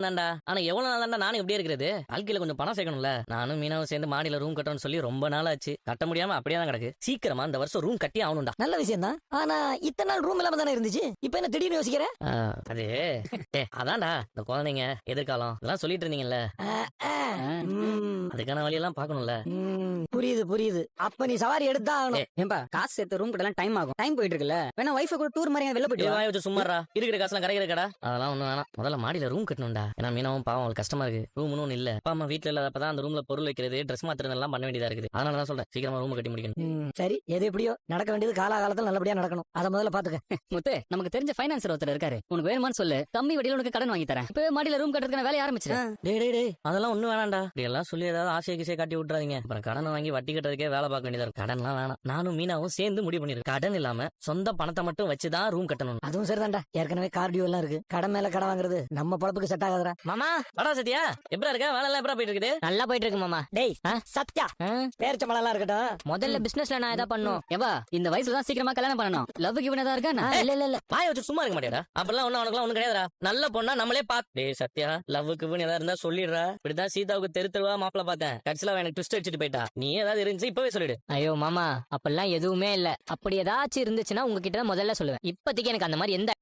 தான்டா. ஆனா எவ்வளவு நாள் தான்டா நானும் இப்படியே இருக்கிறது? வாழ்க்கையில கொஞ்சம் பணம் சேர்க்கணும்ல. நானும் மீனாவும் சேர்ந்து மாடியில ரூம் கட்டணும்னு சொல்லி ரொம்ப நாள் ஆச்சு. கட்ட முடியாம அப்படியே தான் கிடக்கு. சீக்கிரமா இந்த வருஷம் ரூம் கட்டி ஆகணும்டா. நல்ல விஷயம் தான். ஆனா இத்தனை நாள் ரூம் இல்லாம தானே இருந்துச்சு. இப்ப என்ன திடீர்னு யோசிக்கிற? அது அதான்டா இந்த குழந்தைங்க எதிர்காலம் இதெல்லாம் சொல்லிட்டு இருந்தீங்கல்ல. அதுக்கான வழியெல்லாம் பாக்கணும்ல. புரியுது புரியுது. அப்ப நீ சவாரி எடுத்தா ஆகணும். ஏன்பா காசு சேர்த்து ரூம் கட்டலாம் டைம் ஆகும். டைம் போயிட்டு இருக்குல்ல. வேணா வைஃபை கூட டூர் மாதிரி வெளில போயிட்டு வா. வாய வச்சு சும்மாறா. இருக்கிற காசுலாம் கரைக்கிறக்கடா. அதெல்லாம் ஒண்ணும் வேணாம். முதல்ல மாடியில ரூம் கட்டணும்டா. ஏன்னா மீனாவும் பாவம் அவளுக்கு கஷ்டமா இருக்கு. ரூம்னு ஒண்ணு இல்ல. அப்பா அம்மா வீட்டுல இல்லாதப்பதான் அந்த ரூம்ல பொருள் வைக்கிறது, ட்ரெஸ் மாத்துறது எல்லாம் பண்ண வேண்டியதா இருக்குது. அதனாலதான் சொல்றேன் சீக்கிரமா ரூம் கட்டி முடிக்கணும். சரி எது எப்படியோ நடக்க வேண்டியது காலாகாலத்துல நல்லபடியா நடக்கணும். அத முதல்ல பாத்துக்க. முத்து நமக்கு தெரிஞ்ச ஃபைனான்சர் ஒருத்தர் இருக்காரு. உனக்கு வேணுமான்னு சொல்லு. கம்மி வட்டியில உனக்கு கடன் வாங்கி தரேன். இப்ப மாடியில ரூம் கட்டுறதுக்கான வேலைய ஆரம்பிச்சிரு. டேய் அதெல்லாம் ஒண்ணும் வேணாம்டா. இப்படி எல்லாம் சொல்லி ஏதாவது ஆசையை கிசையை காட்டி விட்டுறாதீங்க. அப்புறம் கடன் வாங்கி வட்டி கட்டுறதுக்கே வேலை பார்க்க வேண்டியதா இருக்கு. கடன்லாம் வேணாம். நானும் மீனாவும் சேர்ந்து முடிவு பண்ணிருக்கோம். கடன் இல்லாம சொந்த பணத்தை மட்டும் வச்சுதான் ரூம் கட்டணும். அதுவும் சரிதான்டா. ஏற்கனவே கார்டியோ எல்லாம் இருக்கு. கடன் மேல கடன் வாங்குறது நம்ம பொழப்புக்கு செட் ஆகாதுடா. மாமா வடா சத்யா எப்படா இருக்க? வேலை எல்லாம் எப்படா போயிட்டு இருக்குது? நல்லா போயிட்டு இருக்கு மாமா. டேய் சத்யா பேரிச்சம்பழம் எல்லாம் இருக்கட்டும். முதல்ல பிசினஸ்ல நான் எதா பண்ணும். ஏவா இந்த வயசுல தான் சீக்கிரமா கல்யாணம் பண்ணணும். லவ் கிவன் ஏதா இருக்கா? இல்ல வாய வச்சு சும்மா இருக்க மாட்டேடா. அப்பெல்லாம் ஒண்ணு அவனுக்குலாம் ஒண்ணு கிடையாதுடா. நல்ல பொண்ணா நம்மளே பாத்து. டேய் சத்யா லவ்வுக்கு ஏதாவது இருந்தா சொல்லிடுறா. இப்படிதான் சீதாவுக்கு தெருவா மாப்பிள பார்த்தேன். கடைசியில எனக்கு ட்விஸ்ட் அடிச்சுட்டு போயிட்டா. நீ ஏதாவது இருந்துச்சு இப்பவே சொல்லிடு. ஐயோ மாமா அப்பெல்லாம் எதுவுமே இல்ல. அப்படி ஏதாச்சும் இருந்துச்சுன்னா உங்ககிட்ட தான் முதல்ல சொல்லுவேன். இப்போதைக்கு எனக்கு அந்த மாதிரி எந்த